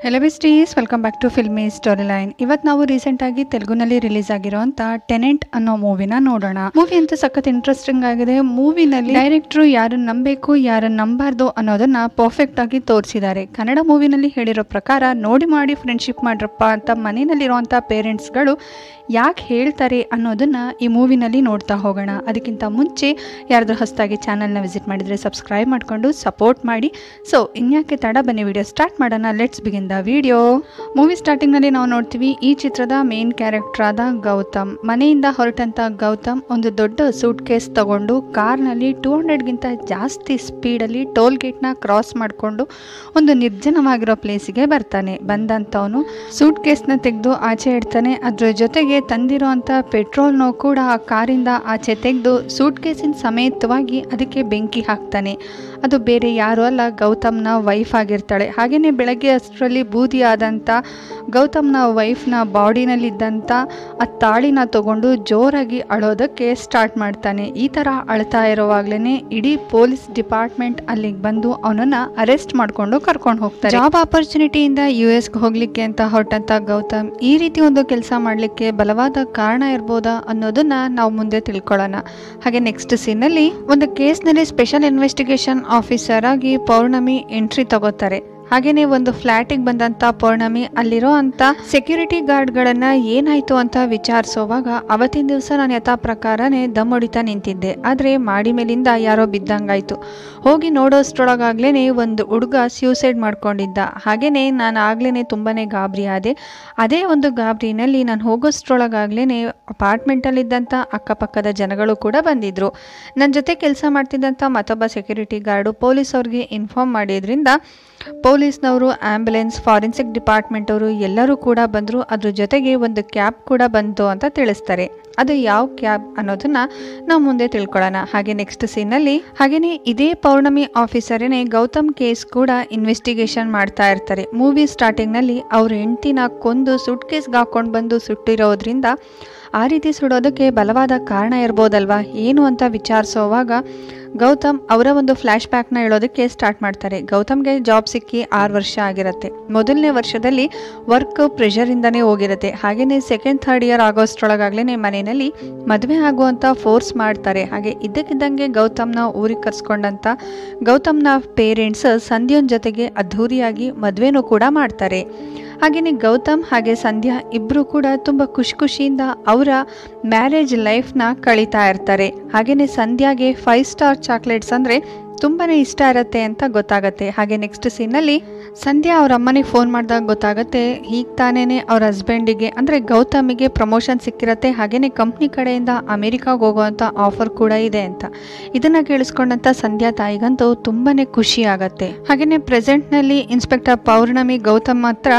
Hello besties, welcome back to Filmy Story Line. ಇವತ್ತು ನಾವು ರೀಸೆಂಟಾಗಿ ತೆಲುಗುನಲ್ಲಿ ರಿಲೀಸ್ ಆಗಿರೋಂಥ ಟೆನೆಂಟ್ ಅನ್ನೋ ಮೂವಿನ ನೋಡೋಣ. ಮೂವಿ ಅಂತೂ ಸಖತ್ ಇಂಟ್ರೆಸ್ಟಿಂಗ್ ಆಗಿದೆ. ಮೂವಿನಲ್ಲಿ ಡೈರೆಕ್ಟ್ರು ಯಾರನ್ನ ನಂಬಬೇಕು ಯಾರನ್ನ ನಂಬಾರ್ದು ಅನ್ನೋದನ್ನ ಪರ್ಫೆಕ್ಟ್ ಆಗಿ ತೋರಿಸಿದ್ದಾರೆ. ಕನ್ನಡ ಮೂವಿನಲ್ಲಿ ಹೇಳಿರೋ ಪ್ರಕಾರ ನೋಡಿ ಮಾಡಿ ಫ್ರೆಂಡ್ಶಿಪ್ ಮಾಡ್ರಪ್ಪ ಅಂತ ಮನೆಯಲ್ಲಿರುವಂಥ ಪೇರೆಂಟ್ಸ್ಗಳು ಯಾಕೆ ಹೇಳ್ತಾರೆ ಅನ್ನೋದನ್ನ ಈ ಮೂವಿನಲ್ಲಿ ನೋಡ್ತಾ ಹೋಗೋಣ. ಅದಕ್ಕಿಂತ ಮುಂಚೆ ಯಾರಾದ್ರೂ ಹೊಸದಾಗಿ ಚಾನಲ್ನ ವಿಸಿಟ್ ಮಾಡಿದರೆ ಸಬ್ಸ್ಕ್ರೈಬ್ ಮಾಡಿಕೊಂಡು ಸಪೋರ್ಟ್ ಮಾಡಿ. ಸೊ ಇನ್ಯಾಕೆ ತಡ, ಬನ್ನಿ ವಿಡಿಯೋ ಸ್ಟಾರ್ಟ್ ಮಾಡೋಣ. Let's begin the video. Movie ಸ್ಟಾರ್ಟಿಂಗ್ನಲ್ಲಿ ನಾವು ನೋಡ್ತೀವಿ, ಈ ಚಿತ್ರದ ಮೇನ್ ಕ್ಯಾರೆಕ್ಟರ್ ಆದ ಗೌತಮ್. ಮನೆಯಿಂದ ಹೊರಟಂತ ಗೌತಮ್ ಒಂದು ದೊಡ್ಡ ಸೂಟ್ ಕೇಸ್ ತಗೊಂಡು ಕಾರ್ನಲ್ಲಿ 200ಗಿಂತ ಜಾಸ್ತಿ ಸ್ಪೀಡಲ್ಲಿ ಟೋಲ್ ಗೇಟ್ನ ಕ್ರಾಸ್ ಮಾಡಿಕೊಂಡು ಒಂದು ನಿರ್ಜನವಾಗಿರೋ ಪ್ಲೇಸಿಗೆ ಬರ್ತಾನೆ. ಬಂದಂಥವನು ಸೂಟ್ ಕೇಸ್ನ ತೆಗೆದು ಆಚೆ ಇಡ್ತಾನೆ. ಅದ್ರ ಜೊತೆಗೆ ತಂದಿರೋ ಅಂತ ಪೆಟ್ರೋಲ್ನೂ ಕೂಡ ಆ ಕಾರಿಂದ ಆಚೆ ತೆಗೆದು ಸೂಟ್ ಕೇಸಿನ ಸಮೇತವಾಗಿ ಅದಕ್ಕೆ ಬೆಂಕಿ ಹಾಕ್ತಾನೆ. ಅದು ಬೇರೆ ಯಾರು ಅಲ್ಲ, ಗೌತಮ್ನ ವೈಫ್ ಆಗಿರ್ತಾಳೆ. ಹಾಗೆಯೇ ಬೆಳಗ್ಗೆ ಅಷ್ಟರಲ್ಲಿ ಬೂದಿ ಆದಂಥ ಗೌತಮ್ನ ವೈಫ್ನ ಬಾಡಿನಲ್ಲಿದ್ದಂಥ ಆ ತಾಳಿನ ತಗೊಂಡು ಜೋರಾಗಿ ಅಳೋದಕ್ಕೆ ಸ್ಟಾರ್ಟ್ ಮಾಡ್ತಾನೆ. ಈ ಥರ ಅಳ್ತಾ ಇರೋವಾಗ್ಲೇ ಇಡೀ ಪೊಲೀಸ್ ಡಿಪಾರ್ಟ್ಮೆಂಟ್ ಅಲ್ಲಿಗೆ ಬಂದು ಅವನನ್ನು ಅರೆಸ್ಟ್ ಮಾಡಿಕೊಂಡು ಕರ್ಕೊಂಡು ಹೋಗ್ತಾರೆ. ಜಾಬ್ ಆಪರ್ಚುನಿಟಿಯಿಂದ US ಹೋಗ್ಲಿಕ್ಕೆ ಅಂತ ಹೊರಟಂತ ಗೌತಮ್ ಈ ರೀತಿ ಒಂದು ಕೆಲಸ ಮಾಡಲಿಕ್ಕೆ ಬಲವಾದ ಕಾರಣ ಇರ್ಬೋದಾ ಅನ್ನೋದನ್ನ ನಾವು ಮುಂದೆ ತಿಳ್ಕೊಳ್ಳೋಣ. ಹಾಗೆ ನೆಕ್ಸ್ಟ್ ಸೀನಲ್ಲಿ ಒಂದು ಕೇಸ್ನಲ್ಲಿ ಸ್ಪೆಷಲ್ ಇನ್ವೆಸ್ಟಿಗೇಷನ್ ಆಫೀಸರ್ ಆಗಿ ಪೌರ್ಣಮಿ ಎಂಟ್ರಿ ತಗೋತಾರೆ. ಹಾಗೇನೆ ಒಂದು ಫ್ಲಾಟಿಗೆ ಬಂದಂತ ಪೌರ್ಣಮಿ ಅಲ್ಲಿರೋ ಅಂತ ಸೆಕ್ಯೂರಿಟಿ ಗಾರ್ಡ್ಗಳನ್ನ ಏನಾಯ್ತು ಅಂತ ವಿಚಾರಿಸೋವಾಗ, ಅವತ್ತಿನ ದಿವಸ ನಾನು ಯಥಾ ಪ್ರಕಾರನೇ ದಮ್ ಹೊಡಿತಾ ನಿಂತಿದ್ದೆ, ಆದ್ರೆ ಮಾಡಿ ಮೇಲಿಂದ ಯಾರೋ ಬಿದ್ದಂಗಾಯ್ತು. ಹೋಗಿ ನೋಡೋಷ್ಟ್ರೊಳಗಾಗ್ಲೇನೆ ಒಂದು ಹುಡುಗ ಸ್ಯೂಸೈಡ್ ಮಾಡ್ಕೊಂಡಿದ್ದ. ಹಾಗೇನೆ ನಾನು ಆಗ್ಲೇನೆ ತುಂಬಾನೇ ಗಾಬರಿ ಆದೆ. ಅದೇ ಒಂದು ಗಾಬರಿನಲ್ಲಿ ನಾನು ಹೋಗೋಷ್ಟ್ರೊಳಗಾಗ್ಲೇನೆ ಅಪಾರ್ಟ್ಮೆಂಟಲ್ಲಿದ್ದಂಥ ಅಕ್ಕಪಕ್ಕದ ಜನಗಳು ಕೂಡ ಬಂದಿದ್ರು. ನನ್ನ ಜೊತೆ ಕೆಲಸ ಮಾಡ್ತಿದ್ದಂಥ ಮತ್ತೊಬ್ಬ ಸೆಕ್ಯೂರಿಟಿ ಗಾರ್ಡು ಪೊಲೀಸ್ ಅವ್ರಿಗೆ ಇನ್ಫಾರ್ಮ್ ಮಾಡಿದ್ರಿಂದ ಪೊಲೀಸ್ನವರು, ಆಂಬ್ಯುಲೆನ್ಸ್, ಫಾರೆನ್ಸಿಕ್ ಡಿಪಾರ್ಟ್ಮೆಂಟ್ ಅವರು ಎಲ್ಲರೂ ಕೂಡ ಬಂದರು. ಅದ್ರ ಜೊತೆಗೆ ಒಂದು ಕ್ಯಾಬ್ ಕೂಡ ಬಂತು ಅಂತ ತಿಳಿಸ್ತಾರೆ. ಅದು ಯಾವ ಕ್ಯಾಬ್ ಅನ್ನೋದನ್ನ ನಾವು ಮುಂದೆ ತಿಳ್ಕೊಳ್ಳೋಣ. ಹಾಗೆ ನೆಕ್ಸ್ಟ್ ಸೀನಲ್ಲಿ ಹಾಗೇನೆ ಇದೇ ಪೌರ್ಣಮಿ ಆಫೀಸರೇನೆ ಗೌತಮ್ ಕೇಸ್ ಕೂಡ ಇನ್ವೆಸ್ಟಿಗೇಷನ್ ಮಾಡ್ತಾ ಇರ್ತಾರೆ. ಮೂವಿ ಸ್ಟಾರ್ಟಿಂಗ್ನಲ್ಲಿ ಅವ್ರ ಹೆಂಡತಿನ ಕೊಂದು ಸೂಟ್ ಕೇಸ್ಗೆ ಹಾಕೊಂಡು ಬಂದು ಸುಟ್ಟಿರೋದ್ರಿಂದ ಆ ರೀತಿ ಸುಡೋದಕ್ಕೆ ಬಲವಾದ ಕಾರಣ ಇರ್ಬೋದಲ್ವಾ ಏನು ಅಂತ ವಿಚಾರಿಸೋವಾಗ ಗೌತಮ್ ಅವರ ಒಂದು ಫ್ಲ್ಯಾಶ್ ಬ್ಯಾಕ್ನ ಹೇಳೋದಕ್ಕೆ ಸ್ಟಾರ್ಟ್ ಮಾಡ್ತಾರೆ. ಗೌತಮ್ಗೆ ಜಾಬ್ ಸಿಕ್ಕಿ 6 ವರ್ಷ ಆಗಿರುತ್ತೆ. ಮೊದಲನೇ ವರ್ಷದಲ್ಲಿ ವರ್ಕ್ ಪ್ರೆಷರಿಂದನೇ ಹೋಗಿರುತ್ತೆ. ಹಾಗೆಯೇ ಸೆಕೆಂಡ್ ಥರ್ಡ್ ಇಯರ್ ಆಗೋಷ್ಟ್ರೊಳಗಾಗ್ಲೇ ಮನೆಯಲ್ಲಿ ಮದುವೆ ಆಗುವಂಥ ಫೋರ್ಸ್ ಮಾಡ್ತಾರೆ. ಹಾಗೆ ಇದ್ದಕ್ಕಿದ್ದಂಗೆ ಗೌತಮ್ನ ಊರಿಗೆ ಕರ್ಸ್ಕೊಂಡಂಥ ಗೌತಮ್ನ ಪೇರೆಂಟ್ಸ್ ಸಂಧ್ಯಾನ್ ಜೊತೆಗೆ ಅದ್ಧೂರಿಯಾಗಿ ಮದುವೆನೂ ಕೂಡ ಮಾಡ್ತಾರೆ. ಹಾಗೆಯೇ ಗೌತಮ್ ಹಾಗೆ ಸಂಧ್ಯಾ ಇಬ್ಬರು ಕೂಡ ತುಂಬ ಖುಷಿಯಿಂದ ಅವರ ಮ್ಯಾರೇಜ್ ಲೈಫ್ನ ಕಳೀತಾ ಇರ್ತಾರೆ. ಹಾಗೆಯೇ ಸಂಧ್ಯಾಗೆ 5 ಸ್ಟಾರ್ ಚಾಕ್ಲೇಟ್ಸ್ ಅಂದರೆ ತುಂಬಾ ಇಷ್ಟ ಇರುತ್ತೆ ಅಂತ ಗೊತ್ತಾಗತ್ತೆ. ಹಾಗೆ ನೆಕ್ಸ್ಟ್ ಸೀನಲ್ಲಿ ಸಂಧ್ಯಾ ಅವ್ರ ಅಮ್ಮನಿಗೆ ಫೋನ್ ಮಾಡಿದಾಗ ಗೊತ್ತಾಗತ್ತೆ, ಈಗ ತಾನೇನೆ ಅವ್ರ ಹಸ್ಬೆಂಡಿಗೆ ಅಂದರೆ ಗೌತಮಿಗೆ ಪ್ರಮೋಷನ್ ಸಿಕ್ಕಿರತ್ತೆ. ಹಾಗೆಯೇ ಕಂಪ್ನಿ ಕಡೆಯಿಂದ ಅಮೆರಿಕಾಗೆ ಹೋಗುವಂಥ ಆಫರ್ ಕೂಡ ಇದೆ ಅಂತ. ಇದನ್ನು ಕೇಳಿಸ್ಕೊಂಡಂಥ ಸಂಧ್ಯಾ ತಾಯಿಗಂತೂ ತುಂಬಾ ಖುಷಿ ಆಗತ್ತೆ. ಹಾಗೆಯೇ ಪ್ರೆಸೆಂಟ್ನಲ್ಲಿ ಇನ್ಸ್ಪೆಕ್ಟರ್ ಪೌರ್ಣಮಿ ಗೌತಮ್ ಹತ್ರ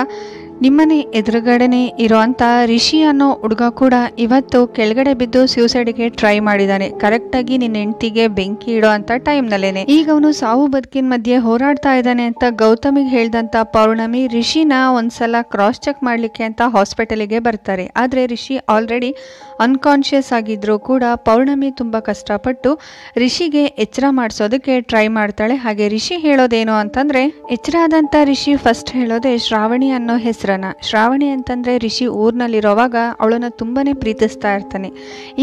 ನಿಮ್ಮನೆ ಎದುರುಗಡೆನೆ ಇರೋಂಥ ರಿಷಿ ಅನ್ನೋ ಹುಡುಗ ಕೂಡ ಇವತ್ತು ಕೆಳಗಡೆ ಬಿದ್ದು ಸ್ಯೂಸೈಡ್ಗೆ ಟ್ರೈ ಮಾಡಿದ್ದಾನೆ. ಕರೆಕ್ಟಾಗಿ ನಿನ್ನ ಹೆಂಡತಿಗೆ ಬೆಂಕಿ ಇಡೋ ಅಂತ ಟೈಮ್ನಲ್ಲೇನೆ. ಈಗ ಅವನು ಸಾವು ಬದುಕಿನ ಮಧ್ಯೆ ಹೋರಾಡ್ತಾ ಇದ್ದಾನೆ ಅಂತ ಗೌತಮಿಗೆ ಹೇಳ್ದಂಥ ಪೌರ್ಣಮಿ ರಿಷಿನ ಒಂದ್ಸಲ ಕ್ರಾಸ್ ಚೆಕ್ ಮಾಡಲಿಕ್ಕೆ ಅಂತ ಹಾಸ್ಪಿಟಲಿಗೆ ಬರ್ತಾರೆ. ಆದರೆ ರಿಷಿ ಆಲ್ರೆಡಿ ಅನ್ಕಾನ್ಷಿಯಸ್ ಆಗಿದ್ರು ಕೂಡ ಪೌರ್ಣಮಿ ತುಂಬ ಕಷ್ಟಪಟ್ಟು ರಿಷಿಗೆ ಎಚ್ಚರ ಮಾಡಿಸೋದಕ್ಕೆ ಟ್ರೈ ಮಾಡ್ತಾಳೆ. ಹಾಗೆ ರಿಷಿ ಹೇಳೋದೇನು ಅಂತಂದ್ರೆ, ಎಚ್ಚರ ಆದಂಥ ರಿಷಿ ಫಸ್ಟ್ ಹೇಳೋದೆ ಶ್ರಾವಣಿ ಅನ್ನೋ ಹೆಸರನ್ನ. ಶ್ರಾವಣಿ ಅಂತಂದ್ರೆ ರಿಷಿ ಊರ್ನಲ್ಲಿರೋವಾಗ ಅವಳನ್ನ ತುಂಬಾನೇ ಪ್ರೀತಿಸ್ತಾ ಇರ್ತಾನೆ.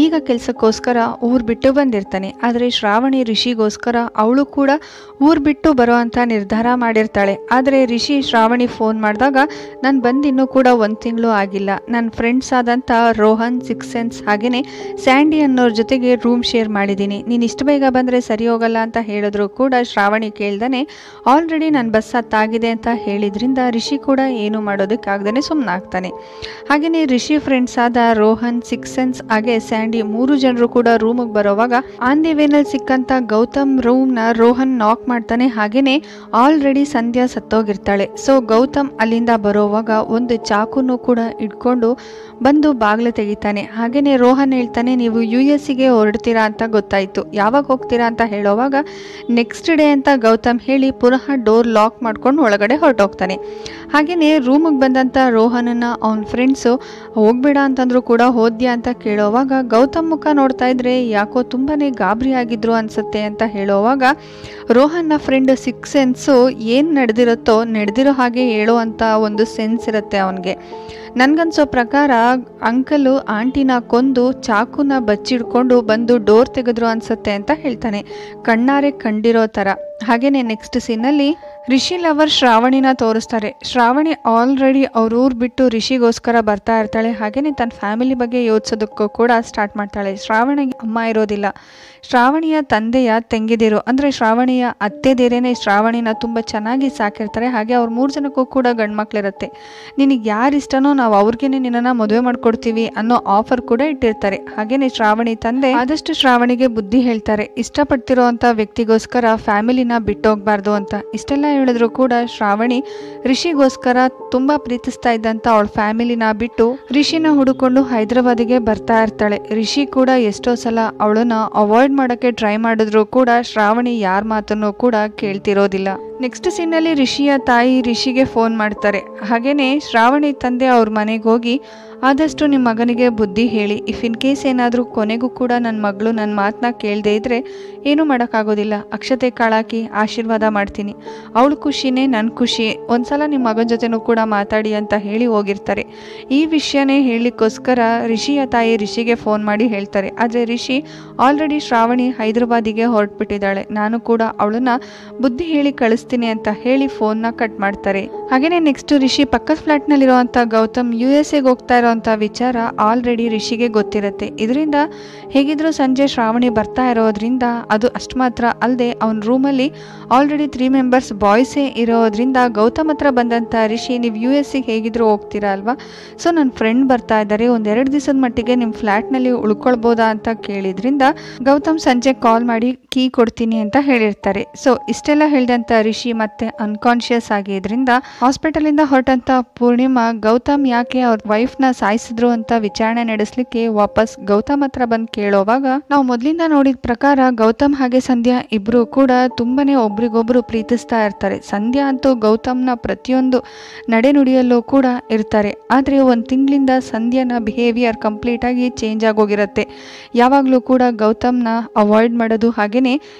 ಈಗ ಕೆಲಸಕ್ಕೋಸ್ಕರ ಊರ್ ಬಿಟ್ಟು ಬಂದಿರ್ತಾನೆ. ಆದರೆ ಶ್ರಾವಣಿ ರಿಷಿಗೋಸ್ಕರ ಅವಳು ಕೂಡ ಊರ್ ಬಿಟ್ಟು ಬರೋ ಅಂತ ನಿರ್ಧಾರ ಮಾಡಿರ್ತಾಳೆ. ಆದರೆ ರಿಷಿ ಶ್ರಾವಣಿ ಫೋನ್ ಮಾಡಿದಾಗ, ನಾನು ಬಂದಿನ್ನೂ ಕೂಡ 1 ತಿಂಗಳು ಆಗಿಲ್ಲ, ನನ್ನ ಫ್ರೆಂಡ್ಸ್ ಆದಂಥ ರೋಹನ್, 6 ಸೆನ್ಸ್ ಹಾಗೇನೆ ಸ್ಯಾಂಡಿ ಅನ್ನೋರ ಜೊತೆಗೆ ರೂಮ್ ಶೇರ್ ಮಾಡಿದ್ದೀನಿ, ನೀನು ಇಷ್ಟು ಬೇಗ ಬಂದರೆ ಸರಿ ಹೋಗಲ್ಲ ಅಂತ ಹೇಳಿದ್ರು ಕೂಡ ಶ್ರಾವಣಿ ಕೇಳ್ದಾನೆ ಆಲ್ರೆಡಿ ನನ್ನ ಬಸ್ ಹತ್ತಾಗಿದೆ ಅಂತ ಹೇಳಿದ್ರಿಂದ ರಿಷಿ ಕೂಡ ಏನು ಮಾಡೋದಕ್ಕಾಗ್ದೇ ಸುಮ್ಮನಾಗ್ತಾನೆ. ಹಾಗೆಯೇ ರಿಷಿ ಫ್ರೆಂಡ್ಸ್ ಆದ ರೋಹನ್, 6 ಸೆನ್ಸ್ ಹಾಗೆ ಸ್ಯಾಂಡಿ 3 ಜನರು ಕೂಡ ರೂಮಿಗೆ ಬರೋವಾಗ ಆನ್ ದಿ ವೇನಲ್ಲಿ ಸಿಕ್ಕಂತ ಗೌತಮ್ ರೂಮ್ನ ರೋಹನ್ ನಾಕ್ ಮಾಡ್ತಾನೆ. ಹಾಗೇನೆ ಆಲ್ರೆಡಿ ಸಂಧ್ಯಾ ಸತ್ತೋಗಿರ್ತಾಳೆ. ಸೊ ಗೌತಮ್ ಅಲ್ಲಿಂದ ಬರೋವಾಗ ಒಂದು ಚಾಕುನು ಕೂಡ ಇಟ್ಕೊಂಡು ಬಂದು ಬಾಗಿಲು ತೆಗಿತಾನೆ. ಹಾಗೇನೆ ರೋಹನ್ ಹೇಳ್ತಾನೆ, ನೀವು US ಹೊರಡ್ತೀರಾ ಅಂತ ಗೊತ್ತಾಯ್ತು, ಯಾವಾಗ ಹೋಗ್ತೀರಾ ಅಂತ ಹೇಳೋವಾಗ ನೆಕ್ಸ್ಟ್ ಡೇ ಅಂತ ಗೌತಮ್ ಹೇಳಿ ಪುನಃ ಡೋರ್ ಲಾಕ್ ಮಾಡ್ಕೊಂಡು ಒಳಗಡೆ ಹೊರಟೋಗ್ತಾನೆ. ಹಾಗೇನೆ ರೂಮಿಗೆ ಬಂದಂಥ ರೋಹನನ್ನ ಅವನ ಫ್ರೆಂಡ್ಸು ಹೋಗ್ಬೇಡ ಅಂತಂದ್ರು ಕೂಡ ಹೋದ್ಯಾ ಅಂತ ಕೇಳೋವಾಗ ಗೌತಮ್ ಮುಖ ನೋಡ್ತಾ ಇದ್ರೆ ಯಾಕೋ ತುಂಬಾನೇ ಗಾಬರಿ ಆಗಿದ್ರು ಅನ್ಸುತ್ತೆ ಅಂತ ಹೇಳೋವಾಗ ರೋಹನ್ನ ಫ್ರೆಂಡ್ ಸಿಕ್ಸ್ ಸೆನ್ಸು ಏನು ನಡೆದಿರೋ ಹಾಗೆ ಹೇಳೋ ಅಂತ ಒಂದು ಸೆನ್ಸ್ ಇರುತ್ತೆ ಅವನಿಗೆ. ನನ್ಗನ್ಸೋ ಪ್ರಕಾರ ಅಂಕಲು ಆಂಟಿನ ಕೊಂದು ಚಾಕುನ ಬಚ್ಚಿಡ್ಕೊಂಡು ಬಂದು ಡೋರ್ ತೆಗೆದ್ರು ಅನ್ಸುತ್ತೆ ಅಂತ ಹೇಳ್ತಾನೆ, ಕಣ್ಣಾರೆ ಕಂಡಿರೋ ಥರ. ಹಾಗೇನೆ ನೆಕ್ಸ್ಟ್ ಸೀನಲ್ಲಿ ರಿಷಿ ಲವರ್ ಶ್ರಾವಣಿನ ತೋರಿಸ್ತಾರೆ. ಶ್ರಾವಣಿ ಆಲ್ರೆಡಿ ಅವ್ರ ಊರು ಬಿಟ್ಟು ರಿಷಿಗೋಸ್ಕರ ಬರ್ತಾ ಇರ್ತಾಳೆ. ಹಾಗೇನೆ ತನ್ನ ಫ್ಯಾಮಿಲಿ ಬಗ್ಗೆ ಯೋಚಿಸೋದಕ್ಕೂ ಕೂಡ ಸ್ಟಾರ್ಟ್ ಮಾಡ್ತಾಳೆ. ಶ್ರಾವಣಿಗೆ ಅಮ್ಮ ಇರೋದಿಲ್ಲ. ಶ್ರಾವಣಿಯ ತಂದೆಯ ತಂಗಿದಿರು ಅಂದರೆ ಶ್ರಾವಣಿಯ ಅತ್ತೆದೇರೇನೆ ಶ್ರಾವಣಿನ ತುಂಬ ಚೆನ್ನಾಗಿ ಸಾಕಿರ್ತಾರೆ. ಹಾಗೆ ಅವ್ರ 3 ಜನಕ್ಕೂ ಕೂಡ ಗಂಡು ಮಕ್ಳಿರುತ್ತೆ. ನಿನಗೆ ಯಾರು ಇಷ್ಟನೋ ನಾವು ಅವ್ರಿಗೇನೆ ನಿನ್ನನ್ನು ಮದುವೆ ಮಾಡ್ಕೊಡ್ತೀವಿ ಅನ್ನೋ ಆಫರ್ ಕೂಡ ಇಟ್ಟಿರ್ತಾರೆ. ಹಾಗೇನೆ ಶ್ರಾವಣಿ ತಂದೆ ಆದಷ್ಟು ಶ್ರಾವಣಿಗೆ ಬುದ್ಧಿ ಹೇಳ್ತಾರೆ, ಇಷ್ಟಪಡ್ತಿರೋ ಅಂಥ ವ್ಯಕ್ತಿಗೋಸ್ಕರ ಫ್ಯಾಮಿಲಿನ ಬಿಟ್ಟೋಗ್ಬಾರ್ದು ಅಂತ. ಇಷ್ಟೆಲ್ಲ ಹೇಳಿದ್ರು ಕೂಡ ಶ್ರಾವಣಿ ರಿಷಿಗೋಸ್ಕರ ತುಂಬಾ ಪ್ರೀತಿಸ್ತಾ ಇದ್ದಂತ ಅವಳ ಫ್ಯಾಮಿಲಿನ ಬಿಟ್ಟು ರಿಷಿನ ಹುಡುಕೊಂಡು ಹೈದರಾಬಾದಿಗೆ ಬರ್ತಾ ಇರ್ತಾಳೆ. ರಿಷಿ ಕೂಡ ಎಷ್ಟೋ ಸಲ ಅವಳನ್ನ ಅವಾಯ್ಡ್ ಮಾಡೋಕ್ಕೆ ಟ್ರೈ ಮಾಡಿದ್ರು ಕೂಡ ಶ್ರಾವಣಿ ಯಾರ ಮಾತನ್ನು ಕೂಡ ಕೇಳ್ತಿರೋದಿಲ್ಲ. ನೆಕ್ಸ್ಟ್ ಸೀನಲ್ಲಿ ರಿಷಿಯ ತಾಯಿ ರಿಷಿಗೆ ಫೋನ್ ಮಾಡ್ತಾರೆ. ಹಾಗೇನೆ ಶ್ರಾವಣಿ ತಂದೆ ಅವ್ರ ಮನೆಗೆ ಹೋಗಿ ಆದಷ್ಟು ನಿಮ್ಮ ಮಗನಿಗೆ ಬುದ್ಧಿ ಹೇಳಿ, ಇಫ್ ಇನ್ ಕೇಸ್ ಏನಾದರೂ ಕೊನೆಗೂ ಕೂಡ ನನ್ನ ಮಗಳು ನನ್ನ ಮಾತನ್ನ ಕೇಳದೇ ಇದ್ರೆ ಏನೂ ಮಾಡೋಕ್ಕಾಗೋದಿಲ್ಲ, ಅಕ್ಷತೆ ಕಾಳಾಕಿ ಆಶೀರ್ವಾದ ಮಾಡ್ತೀನಿ, ಅವಳು ಖುಷಿನೇ ನನ್ನ ಖುಷಿ, ಒಂದ್ಸಲ ನಿಮ್ಮ ಮಗನ ಜೊತೆನೂ ಕೂಡ ಮಾತಾಡಿ ಅಂತ ಹೇಳಿ ಹೋಗಿರ್ತಾರೆ. ಈ ವಿಷಯನೇ ಹೇಳಲಿಕ್ಕೋಸ್ಕರ ರಿಷಿಯ ತಾಯಿ ರಿಷಿಗೆ ಫೋನ್ ಮಾಡಿ ಹೇಳ್ತಾರೆ. ಆದರೆ ರಿಷಿ ಆಲ್ರೆಡಿ ಶ್ರಾವಣಿ ಹೈದರಾಬಾದಿಗೆ ಹೊರಟ್ಬಿಟ್ಟಿದ್ದಾಳೆ, ನಾನು ಕೂಡ ಅವಳನ್ನ ಬುದ್ಧಿ ಹೇಳಿ ಕಳಿಸ್ತೀನಿ ಅಂತ ಹೇಳಿ ಫೋನ್ನ ಕಟ್ ಮಾಡ್ತಾರೆ. ಹಾಗೇನೆ ನೆಕ್ಸ್ಟ್ ರಿಷಿ ಪಕ್ಕದ ಫ್ಲಾಟ್ನಲ್ಲಿರುವಂಥ ಗೌತಮ್ USA ಹೋಗ್ತಾ ಇರೋವಂಥ ವಿಚಾರ ಆಲ್ರೆಡಿ ರಿಷಿಗೆ ಗೊತ್ತಿರುತ್ತೆ. ಇದರಿಂದ ಹೇಗಿದ್ರು ಸಂಜೆ ಶ್ರಾವಣಿ ಬರ್ತಾ ಇರೋದ್ರಿಂದ ಅದು ಅಷ್ಟು ಮಾತ್ರ ಅಲ್ಲದೆ ಅವನ ರೂಮಲ್ಲಿ ಆಲ್ರೆಡಿ 3 ಮೆಂಬರ್ಸ್ ಬಾಯ್ಸೇ ಇರೋದ್ರಿಂದ ಗೌತಮ್ ಹತ್ರ ಬಂದಂಥ ರಿಷಿ, ನೀವು USA ಹೇಗಿದ್ರು ಹೋಗ್ತೀರಾ ಅಲ್ವಾ, ಸೊ ನನ್ನ ಫ್ರೆಂಡ್ ಬರ್ತಾ ಇದ್ದಾರೆ, 1-2 ದಿವಸದ ಮಟ್ಟಿಗೆ ನಿಮ್ಮ ಫ್ಲ್ಯಾಟ್ನಲ್ಲಿ ಉಳ್ಕೊಳ್ಬೋದಾ ಅಂತ ಕೇಳಿದ್ರಿಂದ ಗೌತಮ್ ಸಂಜೆ ಕಾಲ್ ಮಾಡಿ ಕೀ ಕೊಡ್ತೀನಿ ಅಂತ ಹೇಳಿರ್ತಾರೆ. ಸೊ ಇಷ್ಟೆಲ್ಲ ಹೇಳಿದಂಥ ರಿಷಿ ಮತ್ತೆ ಅನ್ಕಾನ್ಶಿಯಸ್ ಆಗಿದ್ರಿಂದ ಹಾಸ್ಪಿಟಲಿಂದ ಹೊರಟಂತ ಪೂರ್ಣಿಮಾ ಗೌತಮ್ ಯಾಕೆ ಅವ್ರ ವೈಫ್ನ ಸಾಯಿಸಿದ್ರು ಅಂತ ವಿಚಾರಣೆ ನಡೆಸಲಿಕ್ಕೆ ವಾಪಸ್ ಗೌತಮ್ ಹತ್ರ ಬಂದು ಕೇಳೋವಾಗ ನಾವು ಮೊದಲಿಂದ ನೋಡಿದ ಪ್ರಕಾರ ಗೌತಮ್ ಹಾಗೆ ಸಂಧ್ಯಾ ಇಬ್ರು ಕೂಡ ತುಂಬಾನೇ ಒಬ್ರಿಗೊಬ್ರು ಪ್ರೀತಿಸ್ತಾ ಇರ್ತಾರೆ. ಸಂಧ್ಯಾ ಅಂತೂ ಗೌತಮ್ನ ಪ್ರತಿಯೊಂದು ನಡೆನುಡಿಯಲ್ಲೂ ಕೂಡ ಇರ್ತಾರೆ. ಆದರೆ 1 ತಿಂಗಳಿಂದ ಸಂಧ್ಯಾನ ಬಿಹೇವಿಯರ್ ಕಂಪ್ಲೀಟ್ ಆಗಿ ಚೇಂಜ್ ಆಗೋಗಿರುತ್ತೆ. ಯಾವಾಗಲೂ ಕೂಡ ಗೌತಮ್ನ ಅವಾಯ್ಡ್ ಮಾಡೋದು, ಹಾಗೇನೆ